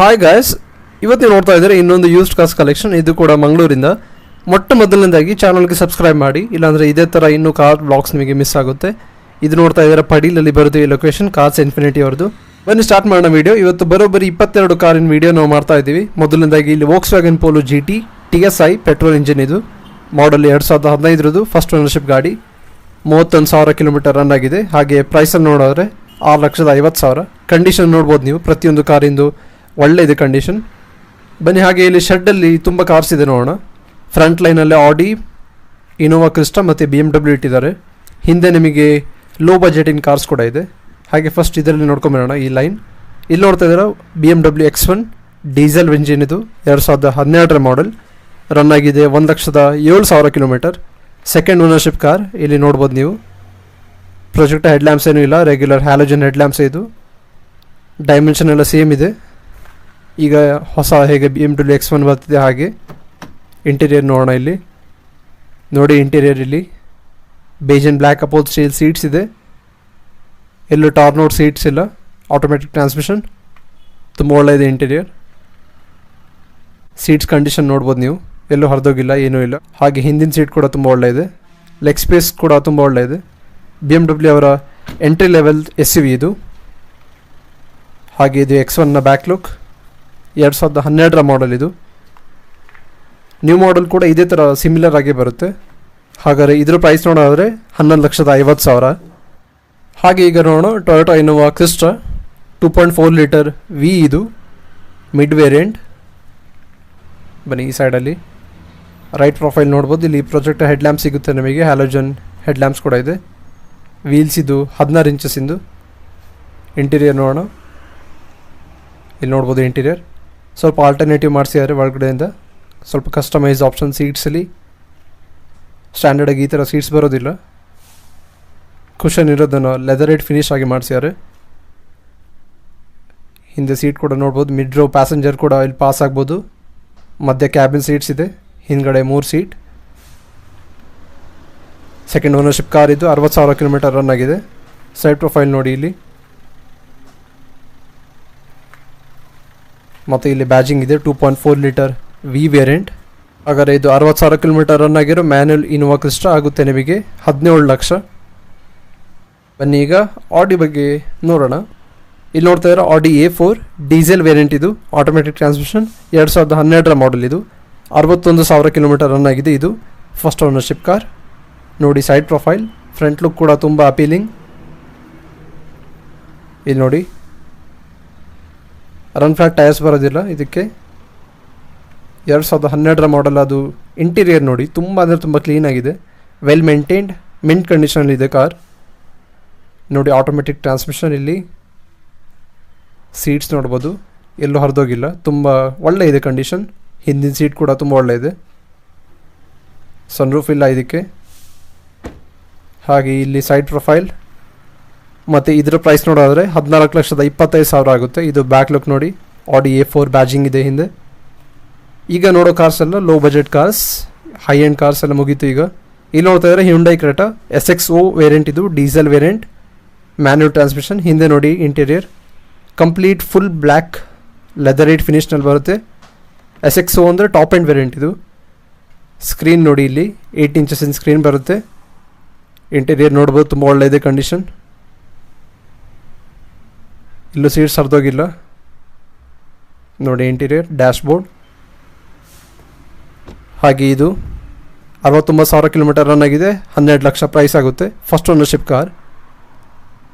Hi guys, ಇವತ್ತು ನೋಡ್ತಾ ಇದ್ದಾರೆ ಇನ್ನೊಂದು ಯೂಸ್ಡ್ ಕಾರ್ಸ್ ಕಲೆಕ್ಷನ್. ಇದು ಕೂಡ ಮಂಗಳೂರಿಂದ. ಮೊದಲನೇದಾಗಿ ಚಾನಲ್ಗೆ ಸಬ್ಸ್ಕ್ರೈಬ್ ಮಾಡಿ, ಇಲ್ಲಾಂದರೆ ಇದೇ ಥರ ಇನ್ನೂ ಕಾರ್ ಬ್ಲಾಗ್ಸ್ ನಿಮಗೆ ಮಿಸ್ ಆಗುತ್ತೆ. ಇದು ನೋಡ್ತಾ ಇದ್ದಾರೆ ಪಡೀಲಲ್ಲಿ ಬರುತ್ತೆ ಈ ಲೊಕೇಶನ್, ಕಾರ್ಸ್ ಇನ್ಫಿನಿಟಿ ಅವ್ರದ್ದು. ಬನ್ನಿ ಸ್ಟಾರ್ಟ್ ಮಾಡೋಣ ವೀಡಿಯೋ. ಇವತ್ತು ಬರೋಬ್ಬರಿ 22 ಕಾರಿನ ವೀಡಿಯೋ ನಾವು ಮಾಡ್ತಾ ಇದ್ದೀವಿ. ಮೊದಲನೇದಾಗಿ ಇಲ್ಲಿ Volkswagen polo GT TSI petrol engine. ಇದು ಮಾಡಲ್ 2015 ಫಸ್ಟ್ ಓನರ್ಶಿಪ್ ಗಾಡಿ. 31,000 ಕಿಲೋಮೀಟರ್ ರನ್ ಆಗಿದೆ. ಹಾಗೆ ಪ್ರೈಸಲ್ಲಿ ನೋಡಿದ್ರೆ 6,50,000. ಕಂಡೀಷನ್ ನೋಡ್ಬೋದು ನೀವು, ಪ್ರತಿಯೊಂದು ಕಾರಿಂದು ಒಳ್ಳೆ ಇದೆ ಕಂಡೀಷನ್. ಬನ್ನಿ ಹಾಗೆ ಇಲ್ಲಿ ಶೆಡ್ಡಲ್ಲಿ ತುಂಬ ಕಾರ್ಸ್ ಇದೆ ನೋಡೋಣ. ಫ್ರಂಟ್ ಲೈನಲ್ಲಿ ಆಡಿ, ಇನೋವಾ ಕ್ರಿಸ್ಟಾ ಮತ್ತು BMW ಇಟ್ಟಿದ್ದಾರೆ. ಹಿಂದೆ ನಿಮಗೆ ಲೋ ಬಜೆಟಿನ ಕಾರ್ಸ್ ಕೂಡ ಇದೆ. ಹಾಗೆ ಫಸ್ಟ್ ಇದರಲ್ಲಿ ನೋಡ್ಕೊಂಬರೋಣ ಈ ಲೈನ್. ಇಲ್ಲಿ ನೋಡ್ತಾ ಇದ್ದೀರಾ BMW X1 ಡೀಸೆಲ್ ಇಂಜಿನ್. ಇದು 2012 ಮಾಡೆಲ್. ರನ್ ಆಗಿದೆ 1,07,000 ಕಿಲೋಮೀಟರ್. Second ownership car. ಇಲ್ಲಿ ನೋಡ್ಬೋದು ನೀವು. ಪ್ರೊಜೆಕ್ಟ್ ಹೆಡ್ ಲ್ಯಾಂಪ್ಸ್ ಏನೂ ಇಲ್ಲ, ರೆಗ್ಯುಲರ್ ಹ್ಯಾಲೋಜನ್ ಹೆಡ್ ಲ್ಯಾಂಪ್ಸ್. ಇದು ಡೈಮೆನ್ಷನ್ ಎಲ್ಲ ಸೇಮ್ ಇದೆ. ಈಗ ಹೊಸ ಹೇಗೆ BMW X1 ಬರ್ತಿದೆ ಹಾಗೆ ಇಂಟೀರಿಯರ್ ನೋಡೋಣ. ಇಲ್ಲಿ ನೋಡಿ, ಇಂಟೀರಿಯರ್ ಇಲ್ಲಿ beige and black upholstery seats ಇದೆ. ಎಲ್ಲೂ ಟಾರ್ನೋಡ್ ಸೀಟ್ಸ್ ಇಲ್ಲ. Automatic transmission. ತುಂಬ ಒಳ್ಳೆಯದೆ ಇಂಟೀರಿಯರ್. ಸೀಟ್ಸ್ ಕಂಡೀಷನ್ ನೋಡ್ಬೋದು ನೀವು, ಎಲ್ಲೂ ಹರಿದೋಗಿಲ್ಲ, ಏನೂ ಇಲ್ಲ. ಹಾಗೆ ಹಿಂದಿನ ಸೀಟ್ ಕೂಡ ತುಂಬ ಒಳ್ಳೆಯದೆ. ಲೆಗ್ ಸ್ಪೇಸ್ ಕೂಡ ತುಂಬ ಒಳ್ಳೆಯದೆ. BMW ಅವರ ಎಂಟ್ರಿ ಲೆವೆಲ್ SUV ಇದು. ಹಾಗೆ ಇದು X1ನ ಬ್ಯಾಕ್ ಲುಕ್. 2012 ಮಾಡೆಲ್ ಇದು. ನ್ಯೂ ಮಾಡೆಲ್ ಕೂಡ ಇದೇ ಥರ ಸಿಮಿಲರ್ ಆಗಿ ಬರುತ್ತೆ. ಹಾಗಾದರೆ ಇದರ ಪ್ರೈಸ್ ನೋಡೋದಾದರೆ 11,50,000. ಹಾಗೆ ಈಗ ನೋಡೋಣ Toyota Innova Crysta 2.4 litre V. ಇದು ಮಿಡ್ ವೇರಿಯಂಟ್. ಬನ್ನಿ ಈ ಸೈಡಲ್ಲಿ ರೈಟ್ ಪ್ರೊಫೈಲ್ ನೋಡ್ಬೋದು. ಇಲ್ಲಿ ಪ್ರೊಜೆಕ್ಟ್ ಹೆಡ್ ಲ್ಯಾಂಪ್ ಸಿಗುತ್ತೆ ನಮಗೆ, ಹ್ಯಾಲೋಜನ್ ಹೆಡ್ ಲ್ಯಾಂಪ್ಸ್ ಕೂಡ ಇದೆ. ವೀಲ್ಸ್ ಇದು 16 ಇಂಚಸ್ಸಿಂದು. ಇಂಟೀರಿಯರ್ ನೋಡೋಣ. ಇಲ್ಲಿ ನೋಡ್ಬೋದು ಇಂಟೀರಿಯರ್ ಸ್ವಲ್ಪ ಆಲ್ಟರ್ನೇಟಿವ್ ಮಾಡಿಸಿದ್ದಾರೆ ಒಳಗಡೆಯಿಂದ. ಸ್ವಲ್ಪ ಕಸ್ಟಮೈಸ್ ಆಪ್ಷನ್ ಸೀಟ್ಸಲ್ಲಿ. ಸ್ಟ್ಯಾಂಡರ್ಡಾಗಿ ಈ ಥರ ಸೀಟ್ಸ್ ಬರೋದಿಲ್ಲ. ಕುಷನ್ ಇರೋದನ್ನು ಲೆದರೇಟ್ ಫಿನಿಶ್ ಆಗಿ ಮಾಡಿಸಿದ್ದಾರೆ. ಹಿಂದೆ ಸೀಟ್ ಕೂಡ ನೋಡ್ಬೋದು. ಮಿಡ್ ರೋ ಪ್ಯಾಸೆಂಜರ್ ಕೂಡ ಇಲ್ಲಿ ಪಾಸ್ ಆಗ್ಬೋದು. ಮಧ್ಯೆ ಕ್ಯಾಬಿನ್ ಸೀಟ್ಸ್ ಇದೆ. ಹಿಂದ್ಗಡೆ 3 ಸೀಟ್. ಸೆಕೆಂಡ್ ಓನರ್ಶಿಪ್ ಕಾರ್ ಇದು. 60,000 ಕಿಲೋಮೀಟರ್ ರನ್ ಆಗಿದೆ. ಸೈಡ್ ಪ್ರೊಫೈಲ್ ನೋಡಿ ಇಲ್ಲಿ. ಮತ್ತು ಇಲ್ಲಿ ಬ್ಯಾಜಿಂಗ್ ಇದೆ. 2.4 ಲೀಟರ್ V ವೇರಿಯಂಟ್. ಹಾಗಾದರೆ ಇದು 60,000 ಕಿಲೋಮೀಟರ್ ರನ್ ಆಗಿರೋ ಮ್ಯಾನ್ಯಲ್ ಇನೋವಾ ಕ್ರಿಸ್ಟಾ ಆಗುತ್ತೆ ನಿಮಗೆ 17 ಲಕ್ಷ. ಬನ್ನಿ ಈಗ ಆಡಿ ಬಗ್ಗೆ ನೋಡೋಣ. ಇಲ್ಲಿ ನೋಡ್ತಾ ಇರೋ ಆಡಿ A4 ಡೀಸೆಲ್ ವೇರಿಯಂಟ್. ಇದು ಆಟೋಮೆಟಿಕ್ ಟ್ರಾನ್ಸ್ಮಿಷನ್. 2012 ಮಾಡೆಲ್. ಇದು 61,000 ಕಿಲೋಮೀಟರ್ ರನ್ ಆಗಿದೆ. ಇದು ಫಸ್ಟ್ ಓನರ್ಶಿಪ್ ಕಾರ್. ನೋಡಿ ಸೈಡ್ ಪ್ರೊಫೈಲ್. ಫ್ರಂಟ್ ಲುಕ್ ಕೂಡ ತುಂಬ ಅಪೀಲಿಂಗ್. ಇಲ್ಲಿ ನೋಡಿ, ರನ್ ಫ್ಲಾಟ್ ಟೈರ್ಸ್ ಬರೋದಿಲ್ಲ ಇದಕ್ಕೆ. 2012 ಮಾಡೆಲ್. ಅದು ಇಂಟೀರಿಯರ್ ನೋಡಿ, ತುಂಬ ಅಂದರೆ ತುಂಬ ಕ್ಲೀನಾಗಿದೆ. ವೆಲ್ ಮೇಂಟೈನ್ಡ್, ಮಿಂಟ್ ಕಂಡೀಷನಲ್ಲಿದೆ ಕಾರ್. ನೋಡಿ ಆಟೋಮೆಟಿಕ್ ಟ್ರಾನ್ಸ್ಮಿಷನ್. ಇಲ್ಲಿ ಸೀಟ್ಸ್ ನೋಡ್ಬೋದು, ಎಲ್ಲೂ ಹರಿದೋಗಿಲ್ಲ. ತುಂಬ ಒಳ್ಳೆ ಇದೆ ಕಂಡೀಷನ್. ಹಿಂದಿನ ಸೀಟ್ ಕೂಡ ತುಂಬ ಒಳ್ಳೆ ಇದೆ. ಸನ್ರೂಫ್ ಇಲ್ಲ ಇದಕ್ಕೆ. ಹಾಗೆ ಇಲ್ಲಿ ಸೈಡ್ ಪ್ರೊಫೈಲ್. ಮತ್ತು ಇದರ ಪ್ರೈಸ್ ನೋಡೋದಾದರೆ 14,25,000 ಆಗುತ್ತೆ. ಇದು ಬ್ಯಾಕ್ ಲುಕ್ ನೋಡಿ. ಆಡಿ A4 ಬ್ಯಾಜಿಂಗ್ ಇದೆ ಹಿಂದೆ. ಈಗ ನೋಡೋ ಕಾರ್ಸ್ ಎಲ್ಲ low budget cars, high end cars ಎಲ್ಲ ಮುಗೀತು ಈಗ. ಇಲ್ಲಿ ನೋಡ್ತಾ ಇದ್ದಾರೆ ಹ್ಯುಂಡೈ ಕ್ರೆಟಾ SXO ವೇರಿಯಂಟ್. ಇದು ಡೀಸೆಲ್ ವೇರಿಯಂಟ್, ಮ್ಯಾನ್ಯುವಲ್ ಟ್ರಾನ್ಸ್ಮಿಷನ್. ಹಿಂದೆ ನೋಡಿ ಇಂಟೀರಿಯರ್ ಕಂಪ್ಲೀಟ್ ಫುಲ್ ಬ್ಲ್ಯಾಕ್ ಲೆದರೇಟ್ ಫಿನಿಶ್ನಲ್ಲಿ ಬರುತ್ತೆ. SXO ಅಂದರೆ ಟಾಪ್ ಎಂಡ್ ವೇರಿಯಂಟ್ ಇದು. ಸ್ಕ್ರೀನ್ ನೋಡಿ, ಇಲ್ಲಿ 8 ಇಂಚಸ್ಸಿನ ಸ್ಕ್ರೀನ್ ಬರುತ್ತೆ. ಇಂಟೀರಿಯರ್ ನೋಡ್ಬೋದು, ತುಂಬ ಒಳ್ಳೆಯದೇ ಕಂಡೀಷನ್. ಇಲ್ಲೂ ಸೀಟ್ಸ್ ಹರಿದೋಗಿಲ್ಲ. ನೋಡಿ ಇಂಟೀರಿಯರ್, ಡ್ಯಾಶ್ಬೋರ್ಡ್. ಹಾಗೆ ಇದು 69,000 ಕಿಲೋಮೀಟರ್ ರನ್ ಆಗಿದೆ. 12 ಲಕ್ಷ ಪ್ರೈಸ್ ಆಗುತ್ತೆ. First ownership car.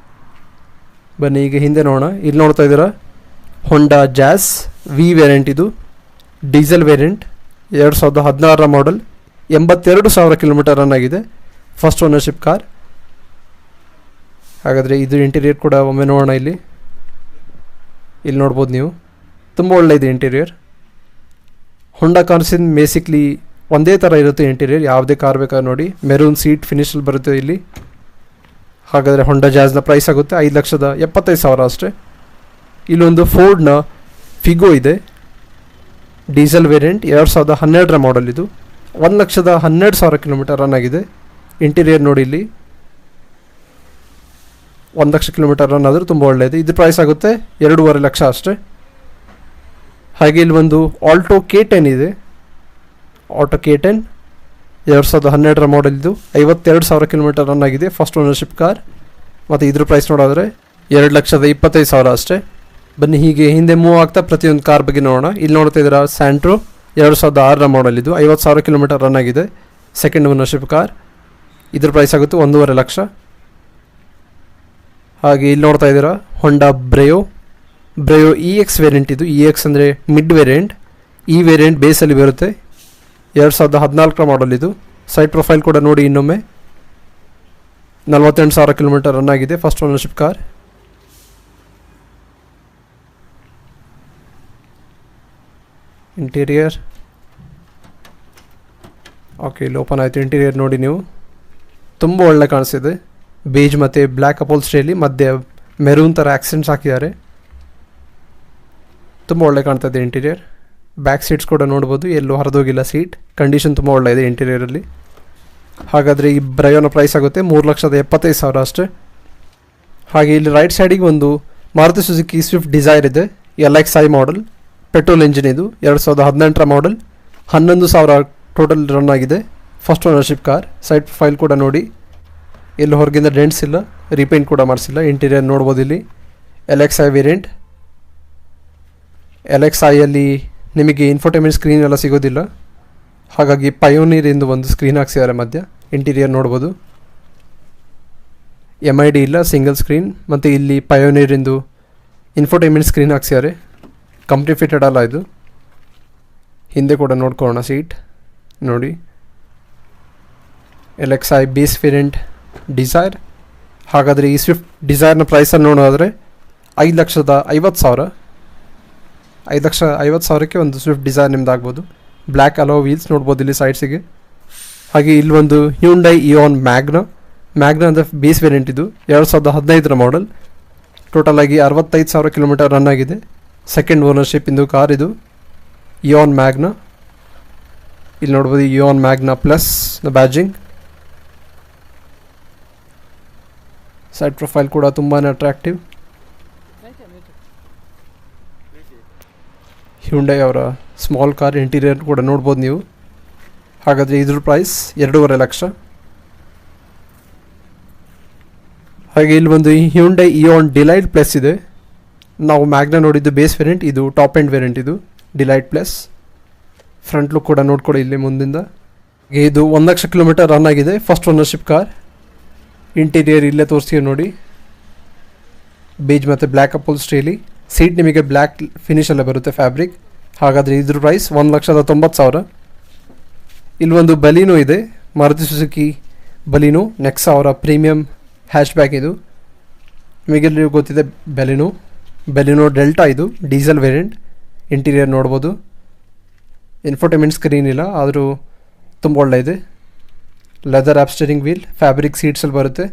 ಬನ್ನಿ ಈಗ ಹಿಂದೆ ನೋಡೋಣ. ಇಲ್ಲಿ ನೋಡ್ತಾ ಇದ್ದೀರಾ ಹೊಂಡಾ ಜಾಸ್ V ವೇರಿಯಂಟ್. ಇದು diesel variant. 2016 model. 82,000 kilometre run ಆಗಿದೆ. First ownership car. ಹಾಗಾದರೆ ಇದು ಇಂಟೀರಿಯರ್ ಕೂಡ ಒಮ್ಮೆ ನೋಡೋಣ. ಇಲ್ಲಿ ನೋಡ್ಬೋದು ನೀವು, ತುಂಬ ಒಳ್ಳೆಯದು ಇಂಟೀರಿಯರ್. ಹೊಂಡಾ ಕಾರ್ಸಿನ ಬೇಸಿಕ್ಲಿ ಒಂದೇ ಥರ ಇರುತ್ತೆ ಇಂಟೀರಿಯರ್. ಯಾವುದೇ ಕಾರ್ ಬೇಕಾದ್ರೆ ನೋಡಿ. ಮೆರೂನ್ ಸೀಟ್ ಫಿನಿಶಲ್ಲಿ ಬರುತ್ತೆ ಇಲ್ಲಿ. ಹಾಗಾದರೆ ಹೊಂಡಾ ಜಾಜ್ನ ಪ್ರೈಸ್ ಆಗುತ್ತೆ 5,75,000 ಅಷ್ಟೇ. ಇಲ್ಲೊಂದು ಫೋರ್ಡ್ನ ಫಿಗೋ ಇದೆ, ಡೀಸೆಲ್ ವೇರಿಯಂಟ್. 2012 ಮಾಡೆಲ್. ಇದು 1,12,000 ಕಿಲೋಮೀಟರ್ ರನ್ ಆಗಿದೆ. ಇಂಟೀರಿಯರ್ ನೋಡಿ ಇಲ್ಲಿ. 1 ಲಕ್ಷ ಕಿಲೋಮೀಟರ್ ರನ್ ಆದರೂ ತುಂಬ ಒಳ್ಳೆಯದು. ಇದು ಪ್ರೈಸ್ ಆಗುತ್ತೆ 2.5 ಲಕ್ಷ ಅಷ್ಟೇ. ಹಾಗೆ ಇಲ್ಲಿ ಒಂದು ಆಲ್ಟೋ K10 ಇದೆ. ಆಲ್ಟೋ K10 2012 ಮಾಡೆಲ್ ಇದು. 52,000 ಕಿಲೋಮೀಟರ್ ರನ್ ಆಗಿದೆ. First ownership car. ಮತ್ತು ಇದ್ರ ಪ್ರೈಸ್ ನೋಡಿದ್ರೆ 2,25,000 ಅಷ್ಟೇ. ಬನ್ನಿ ಹೀಗೆ ಹಿಂದೆ ಮೂವ್ ಆಗ್ತಾ ಪ್ರತಿಯೊಂದು ಕಾರ್ ಬಗ್ಗೆ ನೋಡೋಣ. ಇಲ್ಲಿ ನೋಡ್ತಾ ಇದ್ದೀರಾ ಸ್ಯಾಂಟ್ರೋ 2006 ಮಾಡೆಲ್ ಇದು. 50,000 ಕಿಲೋಮೀಟರ್ ರನ್ ಆಗಿದೆ. Second ownership car. ಇದ್ರ ಪ್ರೈಸ್ ಆಗುತ್ತೆ 1.5 ಲಕ್ಷ. ಹಾಗೆ ಇಲ್ಲಿ ನೋಡ್ತಾ ಇದ್ದೀರಾ ಹೊಂಡಾ ಬ್ರೆಯೋ EX ವೇರಿಯಂಟ್ ಇದು. EX ಅಂದರೆ ಮಿಡ್ ವೇರಿಯಂಟ್. ಈ ವೇರಿಯಂಟ್ ಬೇಸಲ್ಲಿ ಬರುತ್ತೆ. 2014 ಮಾಡೆಲ್ ಇದು. ಸೈಡ್ ಪ್ರೊಫೈಲ್ ಕೂಡ ನೋಡಿ ಇನ್ನೊಮ್ಮೆ. 48,000 ಕಿಲೋಮೀಟರ್ ರನ್ ಆಗಿದೆ. First ownership car. Interior okay, ಇಲ್ಲಿ ಓಪನ್ ಆಯಿತು. ಇಂಟೀರಿಯರ್ ನೋಡಿ ನೀವು, ತುಂಬ ಒಳ್ಳೆ ಕಾಣಿಸ್ತಿದೆ. ಬೇಜ್ ಮತ್ತು ಬ್ಲ್ಯಾಕ್ ಅಪೋಲ್ಸ್ಟ್ರಿಯಲ್ಲಿ ಮಧ್ಯೆ ಮೆರೂನ್ ಥರ ಆಕ್ಸೆಂಟ್ಸ್ ಹಾಕಿದ್ದಾರೆ. ತುಂಬ ಒಳ್ಳೆ ಕಾಣ್ತದೆ ಇಂಟೀರಿಯರ್. ಬ್ಯಾಕ್ ಸೀಟ್ಸ್ ಕೂಡ ನೋಡ್ಬೋದು, ಎಲ್ಲೂ ಹರಿದೋಗಿಲ್ಲ ಸೀಟ್. ಕಂಡೀಷನ್ ತುಂಬ ಒಳ್ಳೆ ಇದೆ ಇಂಟೀರಿಯರಲ್ಲಿ. ಹಾಗಾದರೆ ಈ ಬ್ರಯೋನ ಪ್ರೈಸ್ ಆಗುತ್ತೆ 3,75,000 ಅಷ್ಟೇ. ಹಾಗೆ ಇಲ್ಲಿ ರೈಟ್ ಸೈಡಿಗೆ ಒಂದು ಮಾರುತಿ ಸುಜುಕಿ ಸ್ವಿಫ್ಟ್ ಡಿಸೈರ್ ಇದೆ. LXi ಮಾಡೆಲ್, ಪೆಟ್ರೋಲ್ ಇಂಜಿನ್ ಇದು. 2018 ಮಾಡೆಲ್. 11,000 ಟೋಟಲ್ ರನ್ ಆಗಿದೆ. First ownership car. Side profile ಕೂಡ ನೋಡಿ, ಎಲ್ಲೂ ಹೊರಗಿಂದ ಡೆಂಟ್ಸ್ ಇಲ್ಲ, ರೀಪೇಂಟ್ ಕೂಡ ಮಾಡಿಸಿಲ್ಲ. ಇಂಟೀರಿಯರ್ ನೋಡ್ಬೋದು ಇಲ್ಲಿ. LXi variant. LXiಯಲ್ಲಿ ನಿಮಗೆ ಇನ್ಫೋಟೈನ್ಮೆಂಟ್ ಸ್ಕ್ರೀನ್ ಎಲ್ಲ ಸಿಗೋದಿಲ್ಲ, ಹಾಗಾಗಿ ಪಯೋನೀರ್ ಎಂದು ಒಂದು ಸ್ಕ್ರೀನ್ ಹಾಕ್ಸಿದ್ದಾರೆ ಮಧ್ಯ. ಇಂಟೀರಿಯರ್ ನೋಡ್ಬೋದು. MID ಇಲ್ಲ, ಸಿಂಗಲ್ ಸ್ಕ್ರೀನ್. ಮತ್ತು ಇಲ್ಲಿ ಪಯೋನೀರ್ ಎಂದು ಇನ್ಫೋಟೈನ್ಮೆಂಟ್ ಸ್ಕ್ರೀನ್ ಹಾಕ್ಸಿದ್ದಾರೆ. ಕಂಪ್ನಿ ಫಿಟೆಡ್ ಅಲ್ಲ ಇದು. ಹಿಂದೆ ಕೂಡ ನೋಡ್ಕೊಳ್ಳೋಣ ಸೀಟ್ ನೋಡಿ. LXi base variant Dzire. ಹಾಗಾದರೆ ಈ ಸ್ವಿಫ್ಟ್ ಡಿಸೈರ್ನ ಪ್ರೈಸನ್ನು ನೋಡೋದಾದರೆ 5,50,000. 5,50,000ಕ್ಕೆ ಒಂದು ಸ್ವಿಫ್ಟ್ ಡಿಸೈರ್ ನಿಮ್ದು ಆಗ್ಬೋದು. ಬ್ಲ್ಯಾಕ್ ಅಲೋ ವೀಲ್ಸ್ ನೋಡ್ಬೋದು ಇಲ್ಲಿ ಸೈಡ್ಸಿಗೆ. ಹಾಗೆ ಇಲ್ಲಿ ಒಂದು ಹ್ಯುಂಡೈ ಇಯಾನ್ ಮ್ಯಾಗ್ನಾ ಅಂದರೆ ಬೇಸ್ ವೇರಿಯಂಟ್ ಇದು. 2015 ಮಾಡೆಲ್. ಟೋಟಲಾಗಿ 65,000 ಕಿಲೋಮೀಟರ್ ರನ್ ಆಗಿದೆ. ಸೆಕೆಂಡ್ ಓನರ್ಶಿಪ್ ಇಂದು ಕಾರ್ ಇದು. ಇಯಾನ್ ಮ್ಯಾಗ್ನಾ ಇಲ್ಲಿ ನೋಡ್ಬೋದು. ಇಯಾನ್ ಮ್ಯಾಗ್ನಾ ಪ್ಲಸ್ ನ ಬ್ಯಾಜಿಂಗ್. ಸೈಡ್ ಪ್ರೊಫೈಲ್ ಕೂಡ ತುಂಬಾ ಅಟ್ರಾಕ್ಟಿವ್. ಹ್ಯುಂಡೈ ಅವರ ಸ್ಮಾಲ್ ಕಾರ್. ಇಂಟೀರಿಯರ್ ಕೂಡ ನೋಡ್ಬೋದು ನೀವು. ಹಾಗಾದರೆ ಇದ್ರ ಪ್ರೈಸ್ 2.5 ಲಕ್ಷ. ಹಾಗೆ ಇಲ್ಲಿ ಒಂದು ಹ್ಯುಂಡೈ ಇಯಾನ್ ಡಿಲೈಟ್ ಪ್ಲಸ್ ಇದೆ. ನಾವು ಮ್ಯಾಗ್ನಾ ನೋಡಿದ್ದು ಬೇಸ್ ವೇರಿಯಂಟ್, ಇದು ಟಾಪ್ ಎಂಡ್ ವೇರಿಯಂಟ್ ಇದು ಡಿಲೈಟ್ ಪ್ಲಸ್. ಫ್ರಂಟ್ ಲುಕ್ ಕೂಡ ನೋಡ್ಕೊಳ್ಳಿ ಇಲ್ಲಿ ಮುಂದಿಂದ. ಇದು 1 ಲಕ್ಷ ಕಿಲೋಮೀಟರ್ ರನ್ ಆಗಿದೆ. First ownership car. ಇಂಟೀರಿಯರ್ ಇಲ್ಲೇ ತೋರಿಸ್ತೀವಿ ನೋಡಿ. ಬೇಜ್ ಮತ್ತು ಬ್ಲ್ಯಾಕ್ ಅಪೋಲ್ಸ್ಟ್ರಿಯಲ್ಲಿ. ಸೀಟ್ ನಿಮಗೆ ಬ್ಲ್ಯಾಕ್ ಫಿನಿಶ್ ಎಲ್ಲ ಬರುತ್ತೆ, ಫ್ಯಾಬ್ರಿಕ್. ಹಾಗಾದರೆ ಇದ್ರ ಪ್ರೈಸ್ 1,90,000. ಇಲ್ಲಿ ಒಂದು ಬಲೀನೋ ಇದೆ, ಮಾರುತಿ ಸುಜುಕಿ ಬಲೀನೋ ನೆಕ್ಸಾ ಅವರ ಪ್ರೀಮಿಯಂ ಹ್ಯಾಶ್ ಬ್ಯಾಕ್ ಇದು. ನಿಮಗೆಲ್ಲರಿಗೂ ಗೊತ್ತಿದೆ ಬೆಲಿನೋ ಡೆಲ್ಟಾ ಇದು ಡೀಸೆಲ್ ವೇರಿಯಂಟ್. ಇಂಟೀರಿಯರ್ ನೋಡ್ಬೋದು. ಇನ್ಫೋಟೈನ್ಮೆಂಟ್ ಸ್ಕ್ರೀನ್ ಇಲ್ಲ, ಆದರೂ ತುಂಬ ಒಳ್ಳೆ ಇದೆ. Leather wrap steering wheel, fabric ಸೀಟ್ಸಲ್ಲಿ ಬರುತ್ತೆ.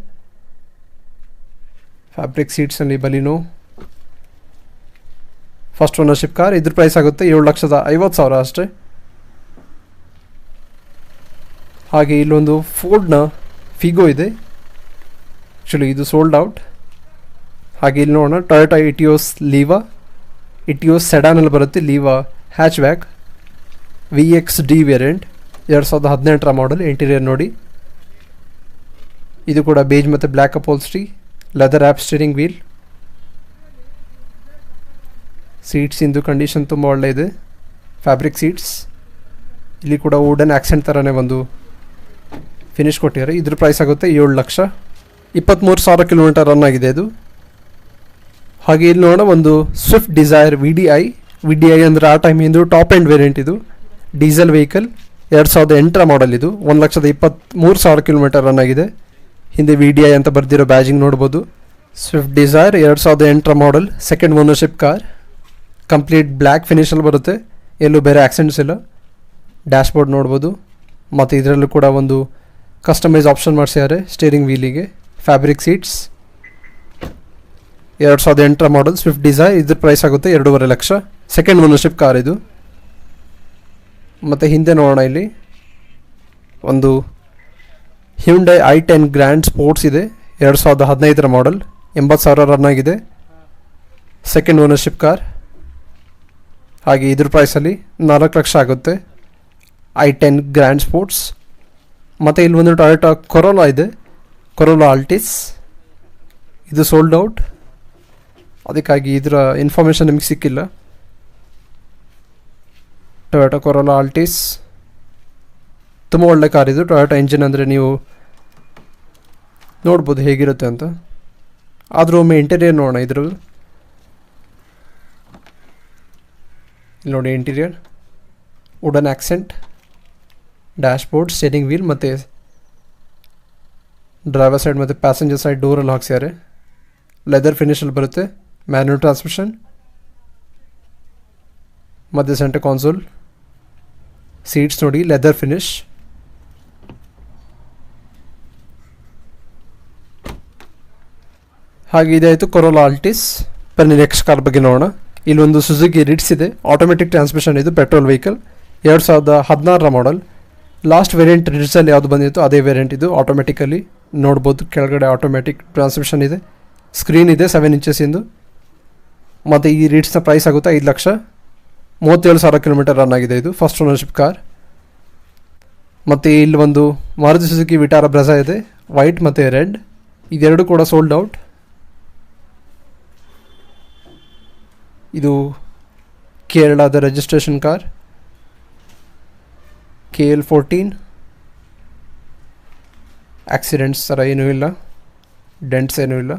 ಫ್ಯಾಬ್ರಿಕ್ ಸೀಟ್ಸಲ್ಲಿ ಬಲೀನೋ ಫಸ್ಟ್ ಓನರ್ಶಿಪ್ ಕಾರ್. ಇದ್ರ ಪ್ರೈಸ್ ಆಗುತ್ತೆ 7,50,000 ಅಷ್ಟೇ. ಹಾಗೆ ಇಲ್ಲೊಂದು ಫೋರ್ಡ್ನ ಫಿಗೋ ಇದೆ. ಆ್ಯಕ್ಚುಲಿ ಇದು ಸೋಲ್ಡ್ ಔಟ್. ಹಾಗೆ ಇಲ್ಲಿ ನೋಡೋಣ ಟೊಯೋಟಾ ಇಟಿಯೋಸ್ ಸೆಡಾನಲ್ಲಿ ಬರುತ್ತೆ. Liva hatchback VXD variant 2018 model. Interior ನೋಡಿ. ಇದು ಕೂಡ ಬೇಜ್ ಮತ್ತು black upholstery. Leather wrap steering wheel. Seats ಇಂದು ಕಂಡೀಷನ್ ತುಂಬ ಒಳ್ಳೆ ಇದೆ. Fabric seats. ಇಲ್ಲಿ ಕೂಡ ವುಡನ್ ಆ್ಯಕ್ಸೆಂಟ್ ಥರನೇ ಒಂದು ಫಿನಿಶ್ ಕೊಟ್ಟಿದ್ದಾರೆ. ಇದ್ರ ಪ್ರೈಸ್ ಆಗುತ್ತೆ 7,23,000 ಕಿಲೋಮೀಟರ್ ರನ್ ಆಗಿದೆ ಇದು. ಹಾಗೆ ಇಲ್ಲಿ ನೋಡೋಣ ಒಂದು ಸ್ವಿಫ್ಟ್ ಡಿಸೈರ್ VDI ಅಂದರೆ ಆ ಟೈಮ್ ಇಂದು ಟಾಪ್ ಎಂಡ್ ವೇರಿಯಂಟ್ ಇದು. ಡೀಸೆಲ್ ವೆಹಿಕಲ್ 2008 ಮಾಡೆಲ್ ಇದು. 1,23,000 ಕಿಲೋಮೀಟರ್ ರನ್ ಆಗಿದೆ. ಹಿಂದೆ VDI ಅಂತ ಬರ್ದಿರೋ ಬ್ಯಾಜಿಂಗ್ ನೋಡ್ಬೋದು. Swift Dzire 2008 model. Second ownership car. Complete black ಫಿನಿಷಲ್ಲಿ ಬರುತ್ತೆ, ಎಲ್ಲೂ ಬೇರೆ ಆಕ್ಸೆಂಟ್ಸ್ ಇಲ್ಲ. ಡ್ಯಾಶ್ಬೋರ್ಡ್ ನೋಡ್ಬೋದು. ಮತ್ತು ಇದರಲ್ಲೂ ಕೂಡ ಒಂದು ಕಸ್ಟಮೈಸ್ ಆಪ್ಷನ್ ಮಾಡಿಸಿದ್ದಾರೆ ಸ್ಟೀರಿಂಗ್ ವೀಲಿಗೆ. Fabric seats. 2008 model Swift Dzire. ಇದ್ರ ಪ್ರೈಸ್ ಆಗುತ್ತೆ 2.5 ಲಕ್ಷ. ಸೆಕೆಂಡ್ ಓನರ್ಶಿಪ್ ಕಾರ್ ಇದು. ಮತ್ತು ಹಿಂದೆ ನೋಡೋಣ, ಇಲ್ಲಿ ಒಂದು ಹ್ಯುಂಡೈ i10 ಗ್ರ್ಯಾಂಡ್ ಸ್ಪೋರ್ಟ್ಸ್ ಇದೆ. 2015 ಮಾಡೆಲ್. 80,000 ರನ್ ಆಗಿದೆ. Second ownership car. ಹಾಗೆ ಇದ್ರ ಪ್ರೈಸಲ್ಲಿ 4 ಲಕ್ಷ ಆಗುತ್ತೆ. i10 grand sports. ಮತ್ತು ಇಲ್ಲಿ ಒಂದು ಟೊಯೋಟಾ ಕೊರೋಲಾ ಇದೆ, ಕೊರೋಲಾ ಆಲ್ಟಿಸ್. ಇದು ಸೋಲ್ಡ್ ಔಟ್, ಅದಕ್ಕಾಗಿ ಇದರ ಇನ್ಫಾರ್ಮೇಷನ್ ನಿಮಗೆ ಸಿಕ್ಕಿಲ್ಲ. ಟೊಯೋಟಾ ಕೊರೋಲಾ ಆಲ್ಟಿಸ್ ತುಂಬ ಒಳ್ಳೆ ಕಾರ್ ಇದು. ಟೊಯೋಟಾ ಇಂಜಿನ್ ಅಂದರೆ ನೀವು ನೋಡ್ಬೋದು ಹೇಗಿರುತ್ತೆ ಅಂತ. ಆದರೂ ಒಮ್ಮೆ ಇಂಟೀರಿಯರ್ ನೋಡೋಣ ಇದ್ರದ್ದು. ಇಲ್ಲಿ ನೋಡಿ interior, wooden accent, dashboard, steering wheel ಮತ್ತು ಡ್ರೈವರ್ ಸೈಡ್ ಮತ್ತು ಪ್ಯಾಸೆಂಜರ್ ಸೈಡ್ ಡೋರಲ್ಲಿ ಹಾಕ್ಸಿದ್ದಾರೆ. ಲೆದರ್ ಫಿನಿಷಲ್ಲಿ ಬರುತ್ತೆ. ಮ್ಯಾನ್ಯುವಲ್ ಟ್ರಾನ್ಸ್ಮಿಷನ್, ಮಧ್ಯ ಸೆಂಟರ್ ಕಾನ್ಸೋಲ್, ಸೀಟ್ಸ್ ನೋಡಿ ಲೆದರ್ ಫಿನಿಶ್. ಹಾಗೆ ಇದಾಯಿತು ಕೊರೋಲಾ ಆಲ್ಟಿಸ್. ಬನ್ನಿ ನೆಕ್ಸ್ಟ್ ಕಾರ್ ಬಗ್ಗೆ ನೋಡೋಣ. ಇಲ್ಲೊಂದು ಸುಜುಕಿ ರಿಟ್ಸ್ ಇದೆ, ಆಟೋಮೆಟಿಕ್ ಟ್ರಾನ್ಸ್ಮಿಷನ್. ಇದು ಪೆಟ್ರೋಲ್ ವೆಹಿಕಲ್, 2016 ಮಾಡಲ್. ಲಾಸ್ಟ್ ವೇರಿಯಂಟ್ ರಿಟ್ಸಲ್ಲಿ ಯಾವುದು ಬಂದಿತ್ತು ಅದೇ ವೇರಿಯಂಟ್ ಇದು. ಆಟೋಮೆಟಿಕಲ್ಲಿ ನೋಡ್ಬೋದು, ಕೆಳಗಡೆ ಆಟೋಮೆಟಿಕ್ ಟ್ರಾನ್ಸ್ಮಿಷನ್ ಇದೆ, ಸ್ಕ್ರೀನ್ ಇದೆ 7 ಇಂಚಸ್ಸಿಂದು. ಮತ್ತು ಈ ರಿಟ್ಸ್ನ ಪ್ರೈಸ್ ಆಗುತ್ತೆ 5,37,000 ಕಿಲೋಮೀಟರ್ ರನ್ ಆಗಿದೆ. ಇದು ಫಸ್ಟ್ ಓನರ್ಶಿಪ್ ಕಾರ್. ಮತ್ತು ಇಲ್ಲಿ ಒಂದು ಮಾರುತಿ ಸುಜುಕಿ ವಿಟಾರಾ ಬ್ರೆಝಾ ಇದೆ, ವೈಟ್ ಮತ್ತು ರೆಡ್. ಇದೆರಡು ಕೂಡ ಸೋಲ್ಡ್ ಔಟ್. ಇದು ಕೇರಳದ ರಿಜಿಸ್ಟ್ರೇಷನ್ ಕಾರ್, KL14. ಆಕ್ಸಿಡೆಂಟ್ಸ್ ಥರ ಏನೂ ಇಲ್ಲ, ಡೆಂಟ್ಸ್ ಏನೂ ಇಲ್ಲ.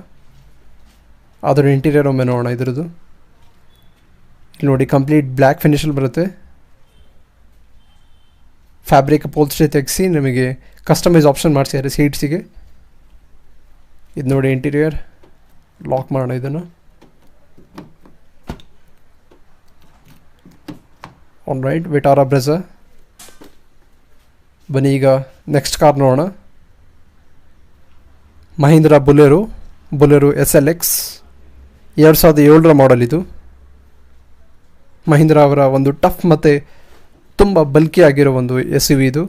ಅದರ ಇಂಟೀರಿಯರ್ ಒಮ್ಮೆ ನೋಡೋಣ ಇದ್ರದ್ದು. ಇಲ್ಲಿ ನೋಡಿ ಕಂಪ್ಲೀಟ್ ಬ್ಲ್ಯಾಕ್ ಫಿನಿಷಲ್ಲಿ ಬರುತ್ತೆ. ಫ್ಯಾಬ್ರಿಕ್ ಅಪೋಲ್ಸ್ಟ್ರಿ ತೆಗೆಸಿ ನಮಗೆ ಕಸ್ಟಮೈಸ್ ಆಪ್ಷನ್ ಮಾಡಿಸಿದ್ದಾರೆ ಸೀಟ್ಸಿಗೆ. ಇದು ನೋಡಿ ಇಂಟೀರಿಯರ್. ಲಾಕ್ ಮಾಡೋಣ ಇದನ್ನು. On right, Vitara Brezza. ಬನ್ನಿ ಈಗ ನೆಕ್ಸ್ಟ್ ಕಾರ್ ನೋಡೋಣ. ಮಹೀಂದ್ರಾ ಬೊಲೆರೋ SLX 2007 ಮಾಡಲ್ ಇದು. ಮಹೀಂದ್ರಾ ಅವರ ಒಂದು ಟಫ್ ಮತ್ತು ತುಂಬ ಬಲ್ಕಿ ಆಗಿರೋ ಒಂದು SUV ಇದು.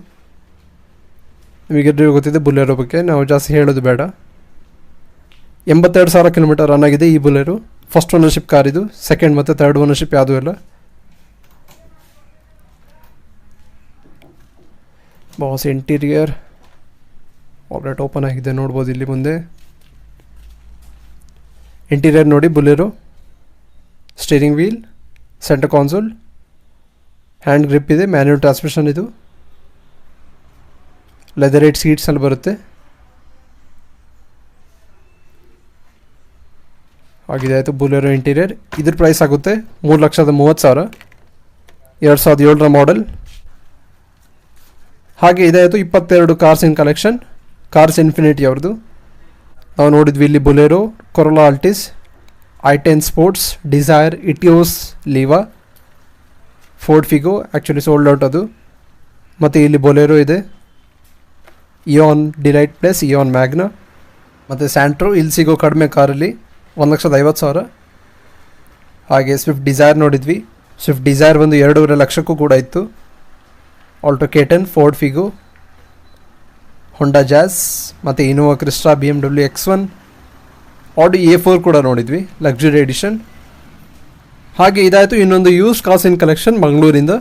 ನಿಮಗೆಲ್ಲರಿಗೂ ಗೊತ್ತಿದೆ ಬೊಲೆರೋ ಬಗ್ಗೆ, ನಾವು ಜಾಸ್ತಿ ಹೇಳೋದು ಬೇಡ. 82,000 ಕಿಲೋಮೀಟರ್ ರನ್ ಆಗಿದೆ ಈ ಬೊಲೆರೋ. ಫಸ್ಟ್ ಓನರ್ಶಿಪ್ ಕಾರ್ ಇದು, ಸೆಕೆಂಡ್ ಮತ್ತು ಥರ್ಡ್ ಓನರ್ಶಿಪ್ ಯಾವುದೂ ಇಲ್ಲ. ಬಾಸ್ ಇಂಟೀರಿಯರ್ ಆಲ್ರೆಡಿ ಓಪನ್ ಆಗಿದೆ, ನೋಡ್ಬೋದು ಇಲ್ಲಿ ಮುಂದೆ. ಇಂಟೀರಿಯರ್ ನೋಡಿ Bolero. Steering wheel, centre console, hand grip ಇದೆ, ಮ್ಯಾನ್ಯುವಲ್ ಟ್ರಾನ್ಸ್ಮಿಷನ್ ಇದು. ಲೆದರ್ 8 ಸೀಟ್ಸಲ್ಲಿ ಬರುತ್ತೆ. ಆಗಿದೆ ಆಯಿತು ಬೊಲೆರೋ ಇಂಟೀರಿಯರ್. ಇದ್ರ ಪ್ರೈಸ್ ಆಗುತ್ತೆ 3,30,000, 2007 ಮಾಡಲ್. ಹಾಗೆ ಇದಾಯಿತು 22 cars in collection. Cars infinity ಅವ್ರದ್ದು. ನಾವು ನೋಡಿದ್ವಿ ಇಲ್ಲಿ Bolero, Corolla Altis, i10 sports, Dzire, Etios, Liva, Ford Figo actually sold out ಅದು. ಮತ್ತು ಇಲ್ಲಿ ಬೊಲೆರೋ ಇದೆ, Eon delight plus, Eon Magna ಮತ್ತು ಸ್ಯಾಂಟ್ರೋ. ಇಲ್ಲಿ ಸಿಗೋ ಕಡಿಮೆ ಕಾರಲ್ಲಿ 1,50,000. ಹಾಗೆ ಸ್ವಿಫ್ಟ್ ಡಿಸೈರ್ ನೋಡಿದ್ವಿ. ಸ್ವಿಫ್ಟ್ ಡಿಸೈರ್ ಒಂದು 2.5 ಲಕ್ಷಕ್ಕೂ ಕೂಡ ಇತ್ತು. ಆಲ್ಟೋ K10, ಫೋರ್ಡ್ ಫಿಗೋ, ಹೊಂಡಾ ಜಾಸ್ ಮತ್ತು ಇನೋವಾ ಕ್ರಿಸ್ಟಾ, BMW X1, ಆಡಿ A4 ಕೂಡ ನೋಡಿದ್ವಿ, ಲಕ್ಸುರಿ ಎಡಿಷನ್. ಹಾಗೆ ಇದಾಯಿತು ಇನ್ನೊಂದು ಯೂಸ್ಡ್ ಕಾರ್ಸ್ ಇನ್ ಕಲೆಕ್ಷನ್ ಮಂಗಳೂರಿಂದ.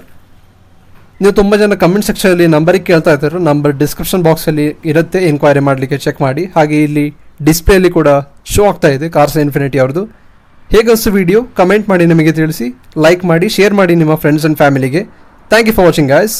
ನೀವು ತುಂಬ ಜನ ಕಮೆಂಟ್ ಸೆಕ್ಷನಲ್ಲಿ ನಂಬರಿಗೆ ಕೇಳ್ತಾ ಇರ್ತಾರೆ, ನಂಬರ್ ಡಿಸ್ಕ್ರಿಪ್ಷನ್ ಬಾಕ್ಸಲ್ಲಿ ಇರುತ್ತೆ, ಎನ್ಕ್ವೈರಿ ಮಾಡಲಿಕ್ಕೆ ಚೆಕ್ ಮಾಡಿ. ಹಾಗೆ ಇಲ್ಲಿ ಡಿಸ್ಪ್ಲೇಲಿ ಕೂಡ ಶೋ ಆಗ್ತಾ ಇದೆ ಕಾರ್ಸ್ ಇನ್ಫಿನಿಟಿ ಅವ್ರದ್ದು. ಹೇಗಷ್ಟು ವಿಡಿಯೋ ಕಮೆಂಟ್ ಮಾಡಿ ನಮಗೆ ತಿಳಿಸಿ, ಲೈಕ್ ಮಾಡಿ, ಶೇರ್ ಮಾಡಿ ನಿಮ್ಮ ಫ್ರೆಂಡ್ಸ್ ಆ್ಯಂಡ್ ಫ್ಯಾಮಿಲಿಗೆ. Thank you for watching, guys.